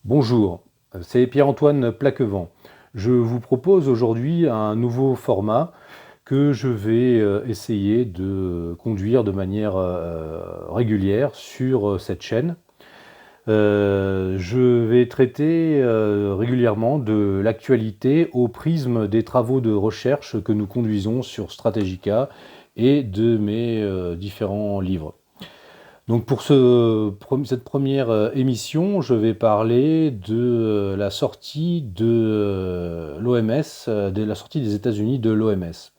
Bonjour, c'est Pierre-Antoine Plaquevent. Je vous propose aujourd'hui un nouveau format que je vais essayer de conduire de manière régulière sur cette chaîne. Je vais traiter régulièrement de l'actualité au prisme des travaux de recherche que nous conduisons sur Strategica et de mes différents livres. Donc pour cette première émission, je vais parler de la sortie de l'OMS, de la sortie des États-Unis de l'OMS.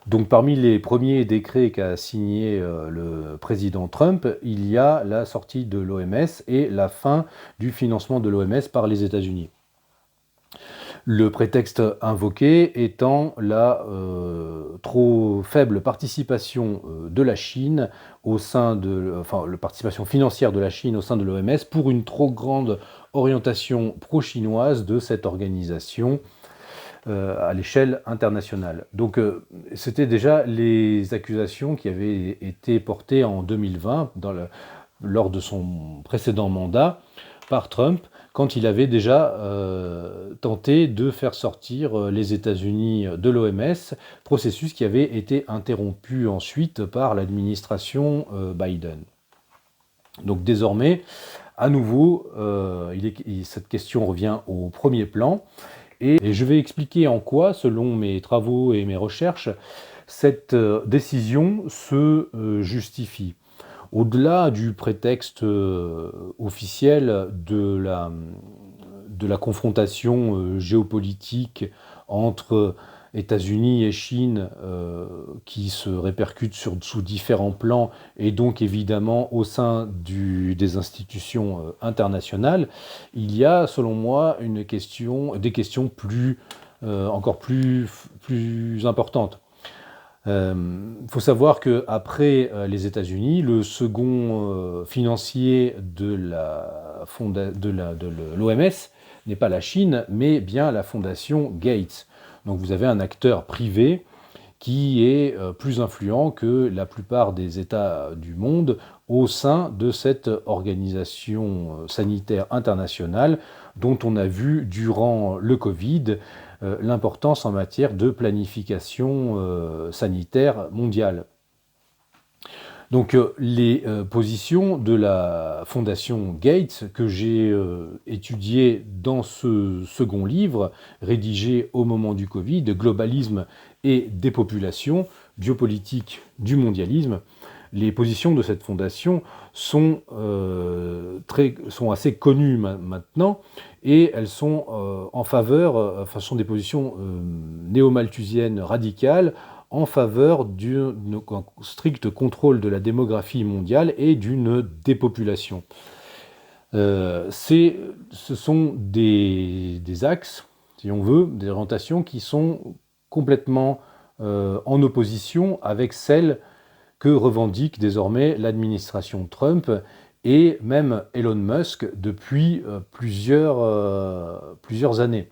Donc parmi les premiers décrets qu'a signé le président Trump, il y a la sortie de l'OMS et la fin du financement de l'OMS par les États-Unis. Le prétexte invoqué étant la trop faible participation de la Chine au sein de, enfin, la participation financière de la Chine au sein de l'OMS pour une trop grande orientation pro-chinoise de cette organisation à l'échelle internationale. Donc c'était déjà les accusations qui avaient été portées en 2020 lors de son précédent mandat par Trump, quand il avait déjà tenté de faire sortir les États-Unis de l'OMS, processus qui avait été interrompu ensuite par l'administration Biden. Donc désormais, à nouveau, cette question revient au premier plan, et je vais expliquer en quoi, selon mes travaux et mes recherches, cette décision se justifie. Au-delà du prétexte officiel de la confrontation géopolitique entre États-Unis et Chine qui se répercute sous différents plans et donc évidemment au sein des institutions internationales, il y a selon moi des questions encore plus importantes. Faut savoir qu'après les États-Unis, le second financier de l'OMS n'est pas la Chine, mais bien la fondation Gates. Donc vous avez un acteur privé qui est plus influent que la plupart des États du monde au sein de cette organisation sanitaire internationale dont on a vu durant le Covid l'importance en matière de planification sanitaire mondiale. Donc les positions de la fondation Gates que j'ai étudiées dans ce second livre, rédigé au moment du Covid, Globalisme et dépopulation, biopolitique du mondialisme, les positions de cette fondation sont assez connues maintenant, et elles sont en faveur, sont des positions néo-malthusiennes radicales, en faveur d'un strict contrôle de la démographie mondiale et d'une dépopulation. Ce sont des axes, si on veut, des orientations qui sont complètement en opposition avec celles que revendique désormais l'administration Trump et même Elon Musk depuis plusieurs années.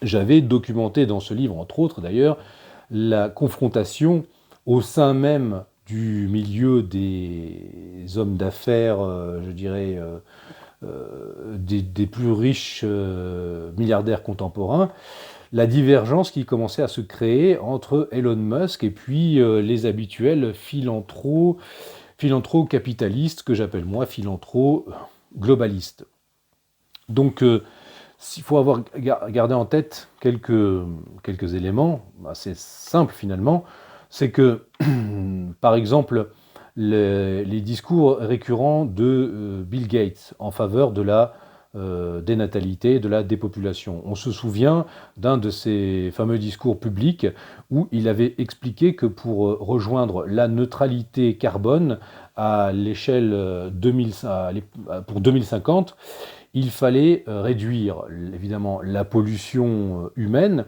J'avais documenté dans ce livre, entre autres d'ailleurs, la confrontation au sein même du milieu des hommes d'affaires, je dirais, des plus riches milliardaires contemporains, la divergence qui commençait à se créer entre Elon Musk et puis les habituels philanthro-capitalistes, que j'appelle moi philanthro-globalistes. Donc, il faut garder en tête quelques éléments assez simples finalement. C'est que, par exemple, les discours récurrents de Bill Gates en faveur de la dénatalité, de la dépopulation. On se souvient d'un de ses fameux discours publics où il avait expliqué que pour rejoindre la neutralité carbone à l'échelle pour 2050, il fallait réduire évidemment la pollution humaine,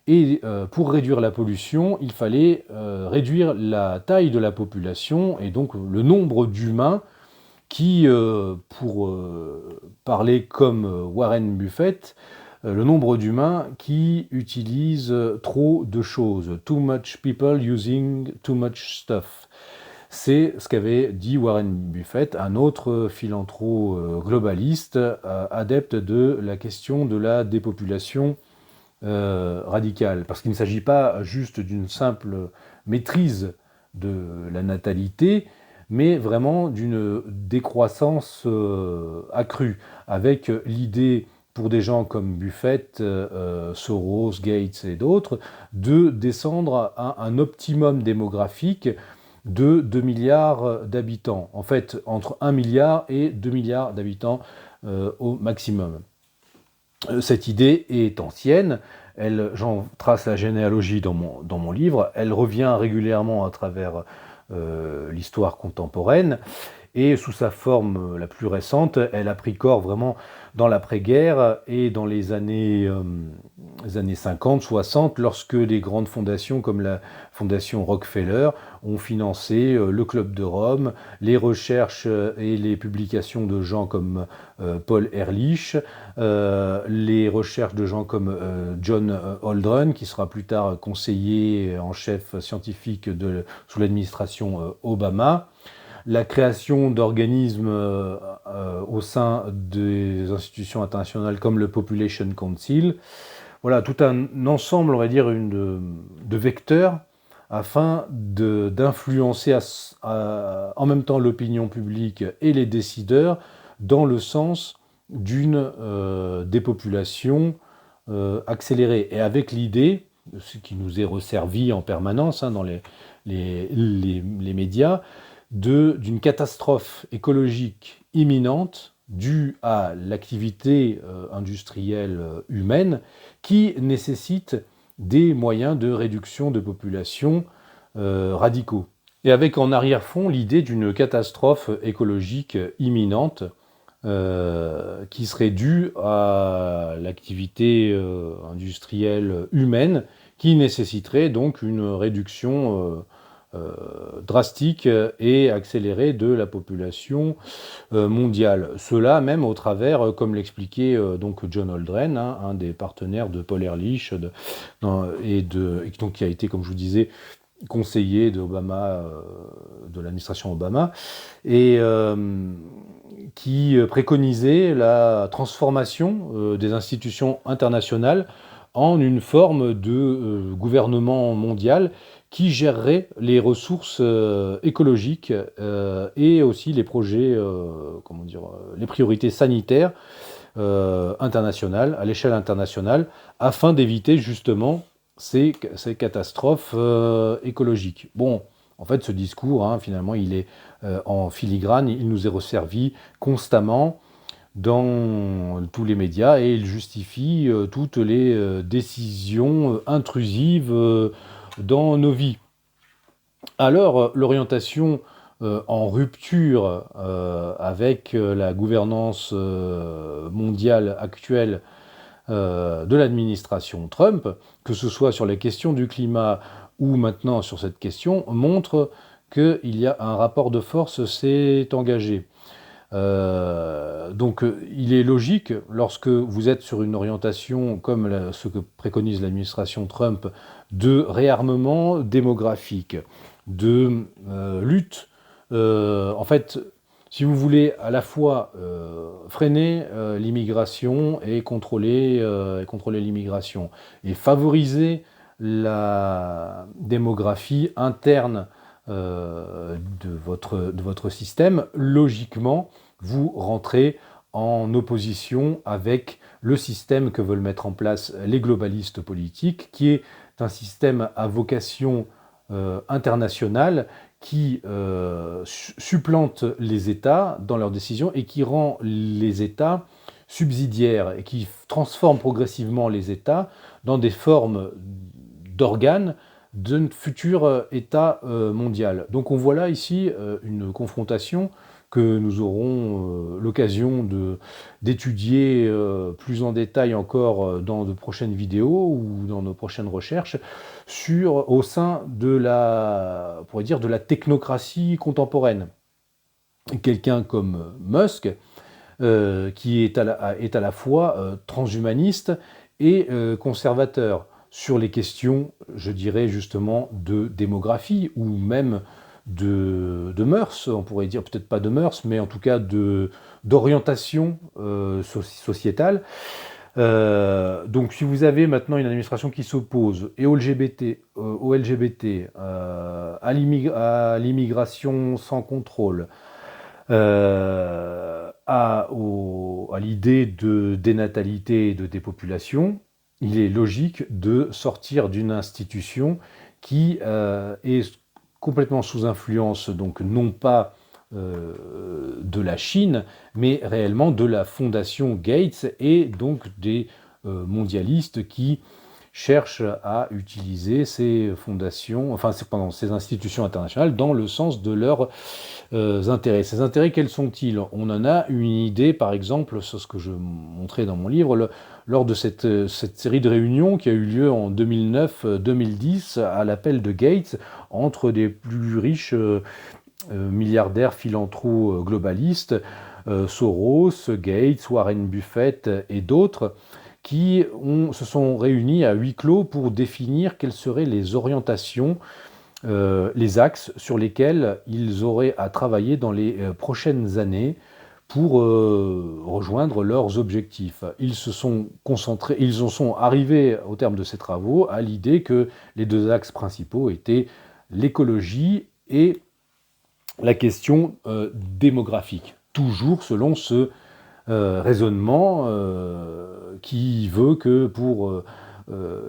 et pour réduire la pollution, il fallait réduire la taille de la population et donc le nombre d'humains qui, pour parler comme Warren Buffett, le nombre d'humains qui utilisent trop de choses. Too much people using too much stuff. C'est ce qu'avait dit Warren Buffett, un autre globaliste, adepte de la question de la dépopulation radicale. Parce qu'il ne s'agit pas juste d'une simple maîtrise de la natalité, mais vraiment d'une décroissance accrue, avec l'idée pour des gens comme Buffett, Soros, Gates et d'autres, de descendre à un optimum démographique de 2 milliards d'habitants. En fait, entre 1 milliard et 2 milliards d'habitants au maximum. Cette idée est ancienne, j'en trace la généalogie dans mon livre, elle revient régulièrement à travers l'histoire contemporaine, et sous sa forme la plus récente, elle a pris corps vraiment dans l'après-guerre et dans les années 50, 60, lorsque des grandes fondations comme la fondation Rockefeller ont financé le Club de Rome, les recherches et les publications de gens comme Paul Ehrlich, les recherches de gens comme John Holdren, qui sera plus tard conseiller en chef scientifique sous l'administration Obama, la création d'organismes au sein des institutions internationales comme le Population Council. Voilà, tout un ensemble, on va dire, de vecteurs afin d'influencer en même temps l'opinion publique et les décideurs dans le sens d'une dépopulation accélérée. Et avec l'idée, ce qui nous est resservi en permanence dans les médias, d'une catastrophe écologique imminente due à l'activité industrielle humaine qui nécessite des moyens de réduction de population radicaux. Et avec en arrière-fond l'idée d'une catastrophe écologique imminente qui serait due à l'activité industrielle humaine qui nécessiterait donc une réduction drastique et accélérée de la population mondiale. Cela même au travers, comme l'expliquait donc John Holdren, un des partenaires de Paul Ehrlich, donc qui a été, comme je vous disais, conseiller d'Obama, de l'administration Obama, et qui préconisait la transformation des institutions internationales en une forme de gouvernement mondial qui gérerait les ressources écologiques et aussi les projets, les priorités sanitaires internationales, à l'échelle internationale, afin d'éviter justement ces catastrophes écologiques. Bon, en fait, ce discours, finalement, il est en filigrane, il nous est resservi constamment dans tous les médias et il justifie toutes les décisions intrusives dans nos vies. Alors, l'orientation en rupture avec la gouvernance mondiale actuelle de l'administration Trump, que ce soit sur les questions du climat ou maintenant sur cette question, montre qu'il y a un rapport de force s'est engagé. Donc il est logique, lorsque vous êtes sur une orientation comme ce que préconise l'administration Trump, de réarmement démographique, de lutte, en fait, si vous voulez à la fois freiner l'immigration et contrôler l'immigration, et favoriser la démographie interne de votre système, logiquement, vous rentrez en opposition avec le système que veulent mettre en place les globalistes politiques, qui est un système à vocation internationale qui supplante les États dans leurs décisions et qui rend les États subsidiaires et qui transforme progressivement les États dans des formes d'organes d'un futur État mondial. Donc on voit là ici une confrontation que nous aurons l'occasion d'étudier plus en détail encore dans de prochaines vidéos ou dans nos prochaines recherches au sein de la technocratie contemporaine. Quelqu'un comme Musk, qui est à la fois transhumaniste et conservateur sur les questions, je dirais justement, de démographie ou même de mœurs, on pourrait dire peut-être pas de mœurs, mais en tout cas d'orientation sociétale. Donc si vous avez maintenant une administration qui s'oppose et au LGBT, à l'immigration sans contrôle, à l'idée de dénatalité et de dépopulation, il est logique de sortir d'une institution qui est complètement sous influence, donc non pas de la Chine, mais réellement de la fondation Gates et donc des mondialistes qui cherchent à utiliser ces fondations, enfin ces institutions internationales dans le sens de leurs intérêts. Ces intérêts, quels sont-ils? On en a une idée, par exemple, sur ce que je montrais dans mon livre, lors de cette série de réunions qui a eu lieu en 2009-2010 à l'appel de Gates entre des plus riches milliardaires philanthro-globalistes, Soros, Gates, Warren Buffett et d'autres, qui se sont réunis à huis clos pour définir quelles seraient les orientations, les axes sur lesquels ils auraient à travailler dans les prochaines années pour rejoindre leurs objectifs. Ils se sont concentrés, ils en sont arrivés au terme de ces travaux à l'idée que les deux axes principaux étaient l'écologie et la question démographique, toujours selon ce raisonnement qui veut que pour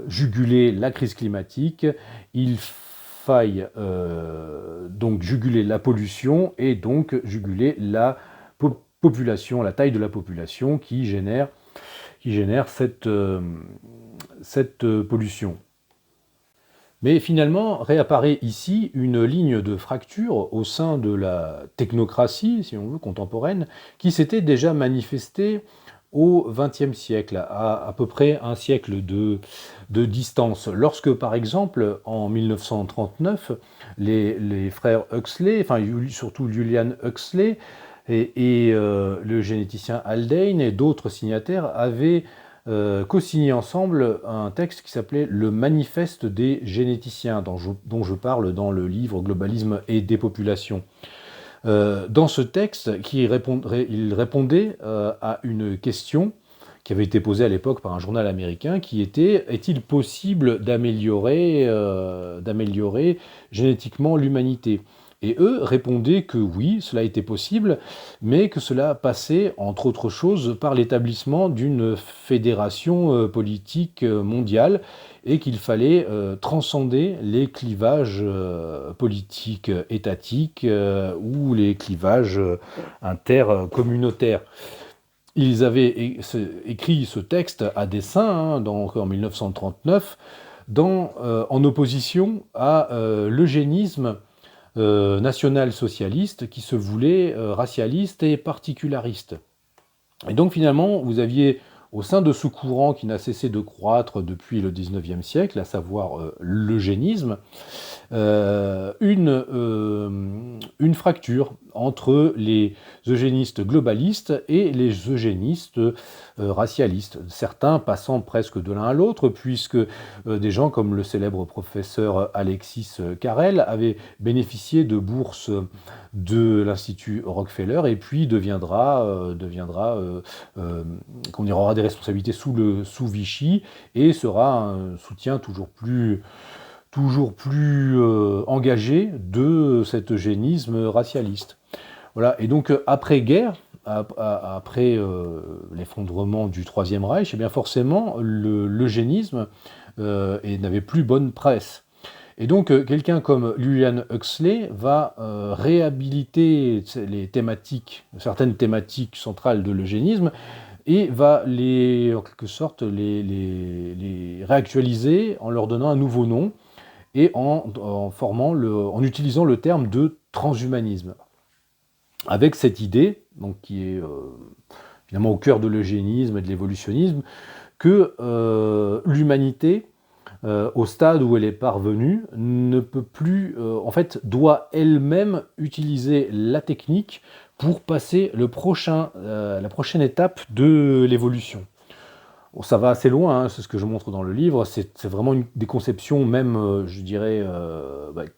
juguler la crise climatique, il faille donc juguler la pollution et donc juguler la population, la taille de la population qui génère cette pollution. Mais finalement, réapparaît ici une ligne de fracture au sein de la technocratie, si on veut, contemporaine, qui s'était déjà manifestée au XXe siècle, à peu près un siècle de distance. Lorsque, par exemple, en 1939, les frères Huxley, enfin surtout Julian Huxley et le généticien Haldane et d'autres signataires avaient co-signé ensemble un texte qui s'appelait Le Manifeste des généticiens, dont je parle dans le livre Globalisme et dépopulation. Dans ce texte, il répondait à une question qui avait été posée à l'époque par un journal américain, qui était: est-il possible d'améliorer génétiquement l'humanité? Et eux répondaient que oui, cela était possible, mais que cela passait, entre autres choses, par l'établissement d'une fédération politique mondiale et qu'il fallait transcender les clivages politiques étatiques ou les clivages intercommunautaires. Ils avaient écrit ce texte à dessein, donc en 1939, en opposition à l'eugénisme national-socialiste qui se voulait racialiste et particulariste. Et donc finalement, vous aviez au sein de ce courant qui n'a cessé de croître depuis le XIXe siècle, à savoir l'eugénisme, une fracture entre les eugénistes globalistes et les eugénistes racialistes, certains passant presque de l'un à l'autre, puisque des gens comme le célèbre professeur Alexis Carrel avaient bénéficié de bourses de l'Institut Rockefeller et puis aura des responsabilités sous Vichy et sera un soutien toujours plus engagé de cet eugénisme racialiste. Voilà. Et donc après-guerre, après l'effondrement du Troisième Reich, eh bien forcément l'eugénisme n'avait plus bonne presse. Et donc quelqu'un comme Julian Huxley va réhabiliter certaines thématiques centrales de l'eugénisme et va en quelque sorte les réactualiser en leur donnant un nouveau nom et en utilisant le terme de transhumanisme. Avec cette idée, donc, qui est finalement au cœur de l'eugénisme et de l'évolutionnisme, que l'humanité, au stade où elle est parvenue, ne peut plus, doit elle-même utiliser la technique pour passer la prochaine étape de l'évolution. Bon, ça va assez loin, c'est ce que je montre dans le livre, c'est vraiment des conceptions même, je dirais,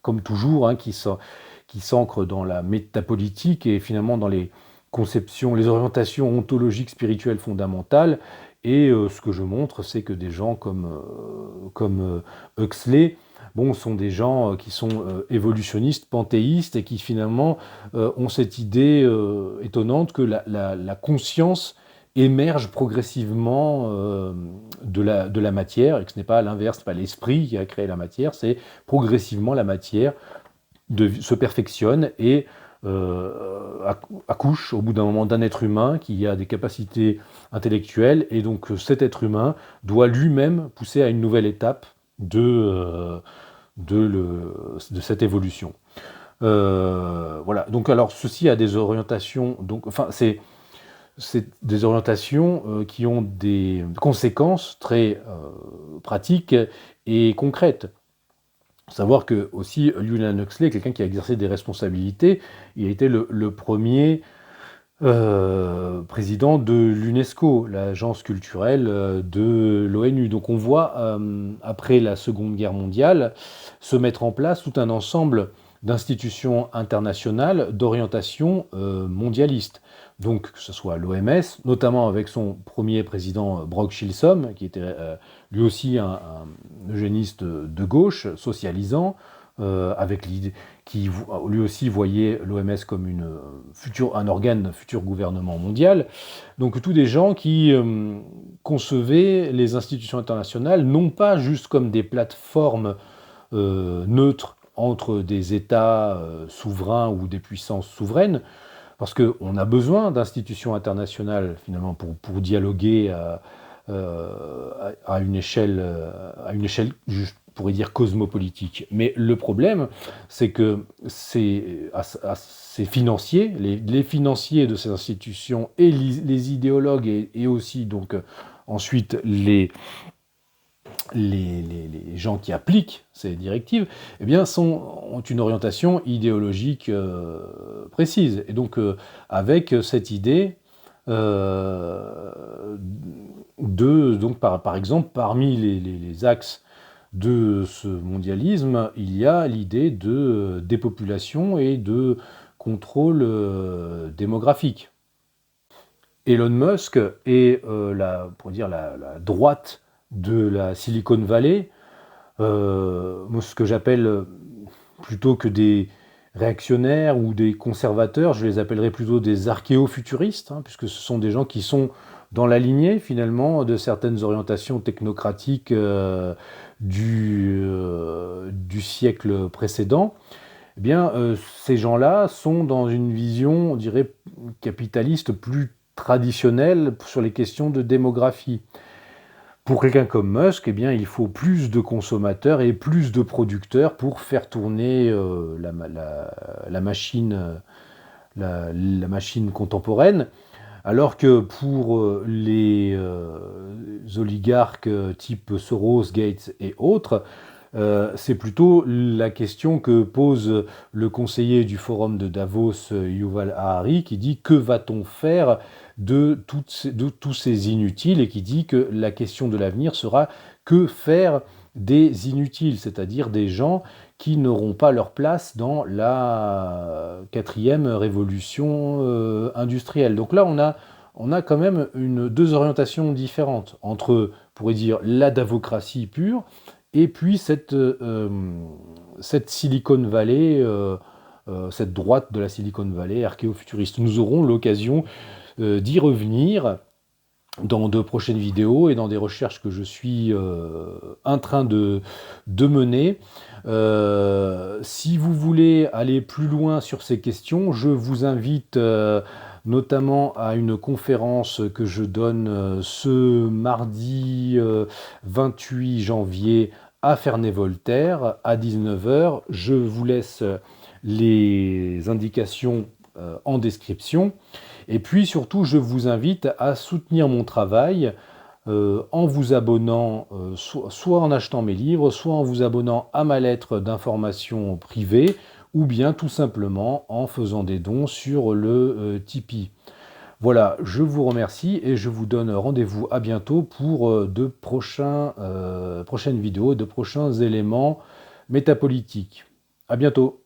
comme toujours, qui qui s'ancre dans la métapolitique et finalement dans les conceptions, les orientations ontologiques spirituelles fondamentales. Et ce que je montre, c'est que des gens comme Huxley, bon, sont des gens qui sont évolutionnistes, panthéistes, et qui finalement ont cette idée étonnante que la conscience émerge progressivement de la matière, et que ce n'est pas l'inverse, ce n'est pas l'esprit qui a créé la matière, c'est progressivement la matière se perfectionne et accouche au bout d'un moment d'un être humain qui a des capacités intellectuelles, et donc cet être humain doit lui-même pousser à une nouvelle étape de cette évolution. Voilà, donc alors ceci a des orientations, donc, enfin c'est des orientations qui ont des conséquences très pratiques et concrètes. Savoir que aussi Julian Huxley est quelqu'un qui a exercé des responsabilités. Il a été le premier président de l'UNESCO, l'agence culturelle de l'ONU. Donc on voit, après la Seconde Guerre mondiale, se mettre en place tout un ensemble d'institutions internationales d'orientation mondialiste. Donc que ce soit l'OMS, notamment avec son premier président Brock Chisholm, qui était lui aussi un eugéniste de gauche, socialisant, avec l'idée qui lui aussi voyait l'OMS comme un organe futur gouvernement mondial. Donc tous des gens qui concevaient les institutions internationales non pas juste comme des plateformes neutres entre des États souverains ou des puissances souveraines, parce qu'on a besoin d'institutions internationales finalement pour dialoguer à une échelle, je pourrais dire cosmopolitique. Mais le problème, c'est que ces financiers, les financiers de ces institutions et les idéologues et aussi donc ensuite les gens qui appliquent ces directives, eh bien, ont une orientation idéologique précise. Et donc, avec cette idée donc par exemple, parmi les axes de ce mondialisme, il y a l'idée de dépopulation et de contrôle démographique. Elon Musk est pour dire la droite de la Silicon Valley, ce que j'appelle plutôt que des réactionnaires ou des conservateurs, je les appellerais plutôt des archéofuturistes, puisque ce sont des gens qui sont dans la lignée finalement de certaines orientations technocratiques du siècle précédent. Eh bien, ces gens-là sont dans une vision, on dirait, capitaliste plus traditionnelle sur les questions de démographie. Pour quelqu'un comme Musk, eh bien, il faut plus de consommateurs et plus de producteurs pour faire tourner la machine contemporaine, alors que pour les oligarques type Soros, Gates et autres, c'est plutôt la question que pose le conseiller du forum de Davos, Yuval Harari, qui dit que va-t-on faire de tous ces inutiles, et qui dit que la question de l'avenir sera que faire des inutiles, c'est-à-dire des gens qui n'auront pas leur place dans la 4e révolution industrielle. Donc là, on a quand même deux orientations différentes entre, on pourrait dire, la davocratie pure et puis cette Silicon Valley, cette droite de la Silicon Valley archéofuturiste. Nous aurons l'occasion d'y revenir dans de prochaines vidéos et dans des recherches que je suis en train de mener. Si vous voulez aller plus loin sur ces questions, je vous invite notamment à une conférence que je donne ce mardi 28 janvier à Ferney-Voltaire à 19h. Je vous laisse les indications en description. Et puis surtout, je vous invite à soutenir mon travail en vous abonnant, soit en achetant mes livres, soit en vous abonnant à ma lettre d'information privée, ou bien tout simplement en faisant des dons sur le Tipeee. Voilà, je vous remercie et je vous donne rendez-vous à bientôt pour de prochaines vidéos, de prochains éléments métapolitiques. À bientôt.